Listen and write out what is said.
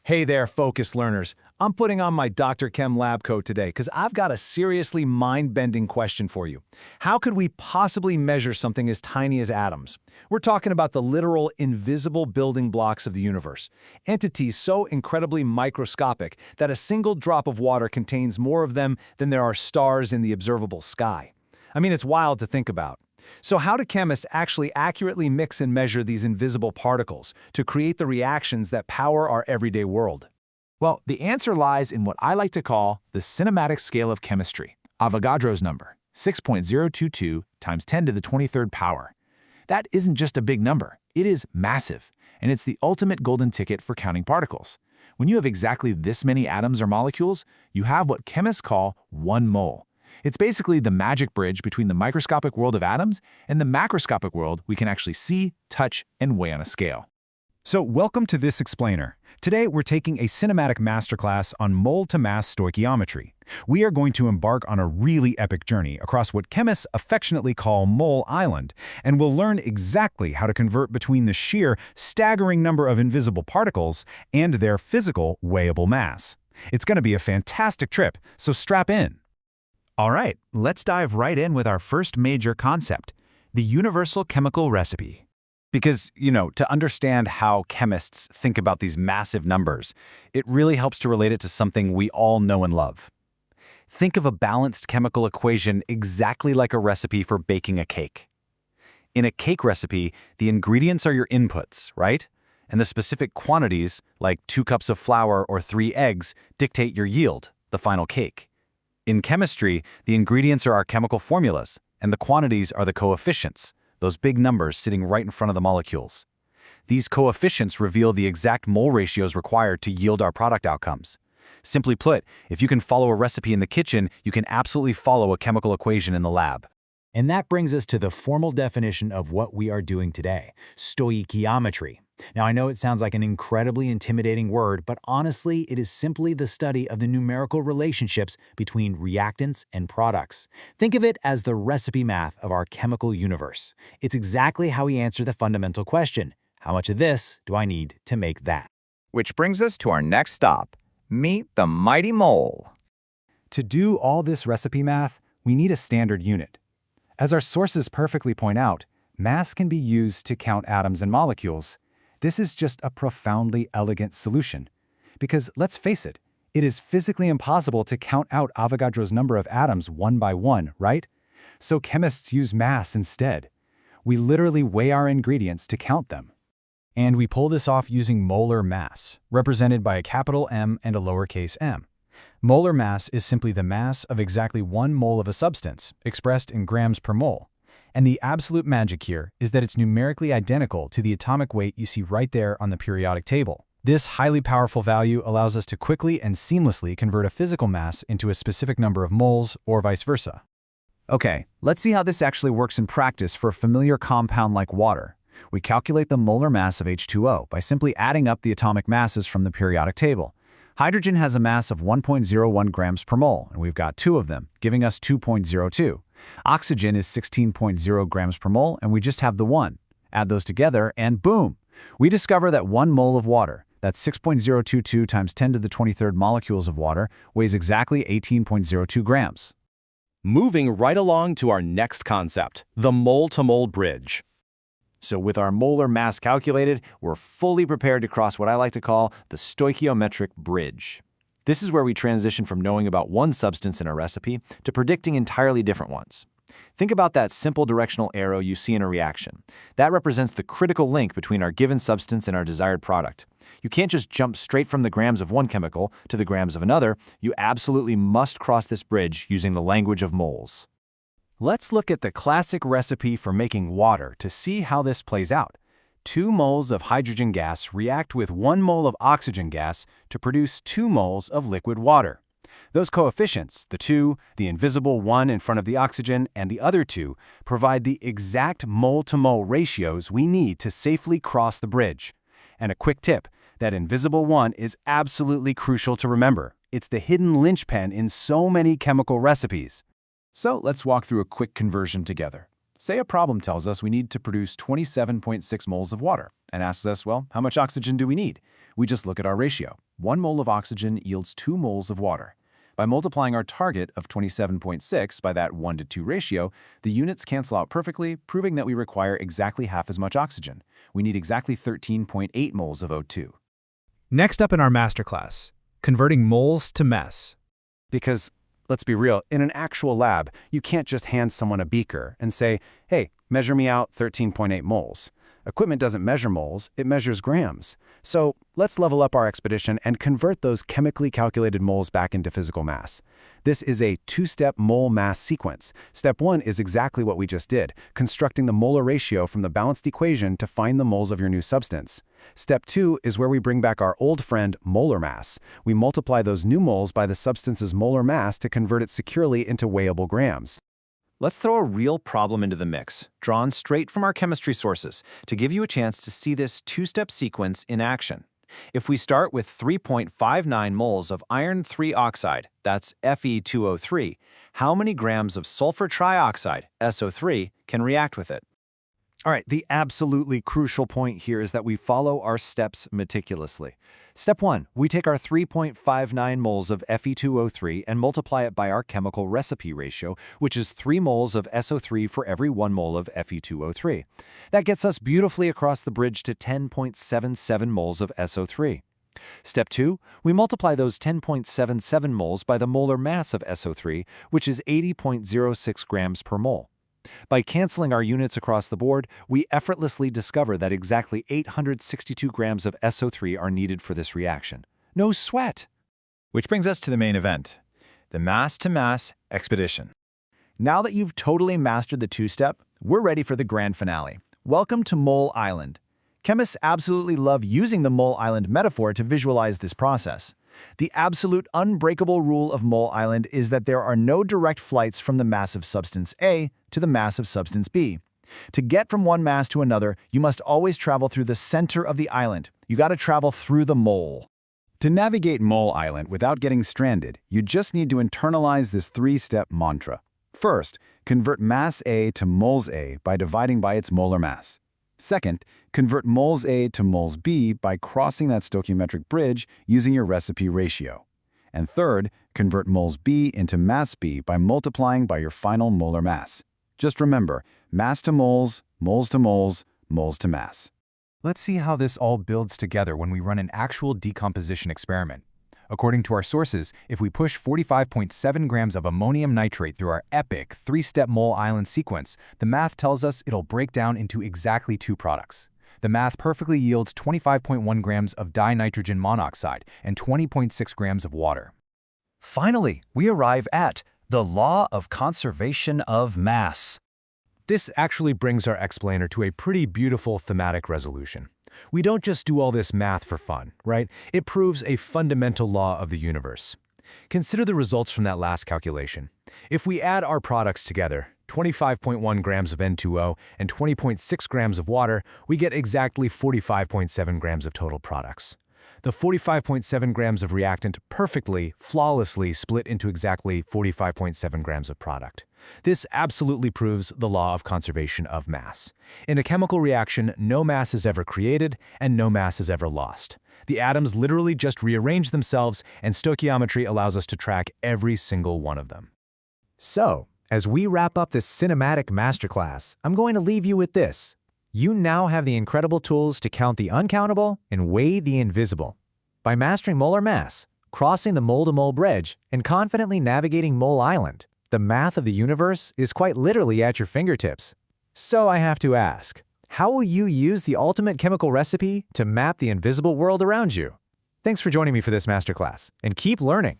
Hey there, focused learners. I'm putting on my Dr. Chem lab coat today because I've got a seriously mind-bending question for you. How could we possibly measure something as tiny as atoms? We're talking about the literal invisible building blocks of the universe, entities so incredibly microscopic that a single drop of water contains more of them than there are stars in the observable sky. I mean, it's wild to think about. So how do chemists actually accurately mix and measure these invisible particles to create the reactions that power our everyday world? Well, the answer lies in what I like to call the cinematic scale of chemistry, Avogadro's number, 6.022 times 10 to the 23rd power. That isn't just a big number, it is massive, and it's the ultimate golden ticket for counting particles. When you have exactly this many atoms or molecules, you have what chemists call 1 mole. It's basically the magic bridge between the microscopic world of atoms and the macroscopic world we can actually see, touch, and weigh on a scale. So welcome to this explainer. Today we're taking a cinematic masterclass on Mole-to-Mass Stoichiometry. We are going to embark on a really epic journey across what chemists affectionately call Mole Island, and we'll learn exactly how to convert between the sheer, staggering number of invisible particles and their physical, weighable mass. It's going to be a fantastic trip, so strap in. All right, let's dive right in with our first major concept, the universal chemical recipe. Because, to understand how chemists think about these massive numbers, it really helps to relate it to something we all know and love. Think of a balanced chemical equation exactly like a recipe for baking a cake. In a cake recipe, the ingredients are your inputs, right? And the specific quantities, like 2 cups of flour or 3 eggs, dictate your yield, the final cake. In chemistry, the ingredients are our chemical formulas, and the quantities are the coefficients, those big numbers sitting right in front of the molecules. These coefficients reveal the exact mole ratios required to yield our product outcomes. Simply put, if you can follow a recipe in the kitchen, you can absolutely follow a chemical equation in the lab. And that brings us to the formal definition of what we are doing today, stoichiometry. Now, I know it sounds like an incredibly intimidating word, but honestly, it is simply the study of the numerical relationships between reactants and products. Think of it as the recipe math of our chemical universe. It's exactly how we answer the fundamental question, how much of this do I need to make that? Which brings us to our next stop, meet the mighty mole. To do all this recipe math, we need a standard unit. As our sources perfectly point out, mass can be used to count atoms and molecules. This is just a profoundly elegant solution. Because let's face it, it is physically impossible to count out Avogadro's number of atoms one by one, right? So chemists use mass instead. We literally weigh our ingredients to count them. And we pull this off using molar mass, represented by a capital M and a lowercase m. Molar mass is simply the mass of exactly 1 mole of a substance, expressed in grams per mole. And the absolute magic here is that it's numerically identical to the atomic weight you see right there on the periodic table. This highly powerful value allows us to quickly and seamlessly convert a physical mass into a specific number of moles or vice versa. Okay, let's see how this actually works in practice for a familiar compound like water. We calculate the molar mass of H2O by simply adding up the atomic masses from the periodic table. Hydrogen has a mass of 1.01 grams per mole, and we've got 2 of them, giving us 2.02. Oxygen is 16.0 grams per mole, and we just have the 1. Add those together, and boom! We discover that 1 mole of water, that's 6.022 times 10 to the 23rd molecules of water, weighs exactly 18.02 grams. Moving right along to our next concept, the mole-to-mole bridge. So with our molar mass calculated, we're fully prepared to cross what I like to call the stoichiometric bridge. This is where we transition from knowing about one substance in a recipe to predicting entirely different ones. Think about that simple directional arrow you see in a reaction. That represents the critical link between our given substance and our desired product. You can't just jump straight from the grams of one chemical to the grams of another. You absolutely must cross this bridge using the language of moles. Let's look at the classic recipe for making water to see how this plays out. 2 moles of hydrogen gas react with 1 mole of oxygen gas to produce 2 moles of liquid water. Those coefficients, the 2, the invisible 1 in front of the oxygen, and the other 2, provide the exact mole-to-mole ratios we need to safely cross the bridge. And a quick tip, that invisible 1 is absolutely crucial to remember. It's the hidden linchpin in so many chemical recipes. So let's walk through a quick conversion together. Say a problem tells us we need to produce 27.6 moles of water and asks us, well, how much oxygen do we need? We just look at our ratio. 1 mole of oxygen yields 2 moles of water. By multiplying our target of 27.6 by that 1:2 ratio, the units cancel out perfectly, proving that we require exactly half as much oxygen. We need exactly 13.8 moles of O2. Next up in our masterclass, converting moles to mass. Because, let's be real, in an actual lab, you can't just hand someone a beaker and say, hey, measure me out 13.8 moles. Equipment doesn't measure moles, it measures grams. So let's level up our expedition and convert those chemically calculated moles back into physical mass. This is a two-step mole mass sequence. Step 1 is exactly what we just did, constructing the molar ratio from the balanced equation to find the moles of your new substance. Step 2 is where we bring back our old friend, molar mass. We multiply those new moles by the substance's molar mass to convert it securely into weighable grams. Let's throw a real problem into the mix, drawn straight from our chemistry sources, to give you a chance to see this two-step sequence in action. If we start with 3.59 moles of iron 3 oxide, that's Fe2O3, how many grams of sulfur trioxide, SO3, can react with it? All right, the absolutely crucial point here is that we follow our steps meticulously. Step 1, we take our 3.59 moles of Fe2O3 and multiply it by our chemical recipe ratio, which is 3 moles of SO3 for every 1 mole of Fe2O3. That gets us beautifully across the bridge to 10.77 moles of SO3. Step 2, we multiply those 10.77 moles by the molar mass of SO3, which is 80.06 grams per mole. By canceling our units across the board, we effortlessly discover that exactly 862 grams of SO3 are needed for this reaction. No sweat! Which brings us to the main event, the mass-to-mass expedition. Now that you've totally mastered the two-step, we're ready for the grand finale. Welcome to Mole Island. Chemists absolutely love using the Mole Island metaphor to visualize this process. The absolute unbreakable rule of Mole Island is that there are no direct flights from the mass of substance A to the mass of substance B. To get from one mass to another, you must always travel through the center of the island. You gotta travel through the mole. To navigate Mole Island without getting stranded, you just need to internalize this three-step mantra. First, convert mass A to moles A by dividing by its molar mass. Second, convert moles A to moles B by crossing that stoichiometric bridge using your recipe ratio. And third, convert moles B into mass B by multiplying by your final molar mass. Just remember, mass to moles to moles, moles to mass. Let's see how this all builds together when we run an actual decomposition experiment. According to our sources, if we push 45.7 grams of ammonium nitrate through our epic three-step Mole Island sequence, the math tells us it'll break down into exactly 2 products. The math perfectly yields 25.1 grams of dinitrogen monoxide and 20.6 grams of water. Finally, we arrive at the law of conservation of mass. This actually brings our explainer to a pretty beautiful thematic resolution. We don't just do all this math for fun, right? It proves a fundamental law of the universe. Consider the results from that last calculation. If we add our products together, 25.1 grams of N2O and 20.6 grams of water, we get exactly 45.7 grams of total products. The 45.7 grams of reactant perfectly, flawlessly split into exactly 45.7 grams of product. This absolutely proves the law of conservation of mass. In a chemical reaction, no mass is ever created and no mass is ever lost. The atoms literally just rearrange themselves, and stoichiometry allows us to track every single one of them. So, as we wrap up this cinematic masterclass, I'm going to leave you with this. You now have the incredible tools to count the uncountable and weigh the invisible. By mastering molar mass, crossing the mole-to-mole bridge, and confidently navigating Mole Island, the math of the universe is quite literally at your fingertips. So I have to ask, how will you use the ultimate chemical recipe to map the invisible world around you? Thanks for joining me for this masterclass, and keep learning.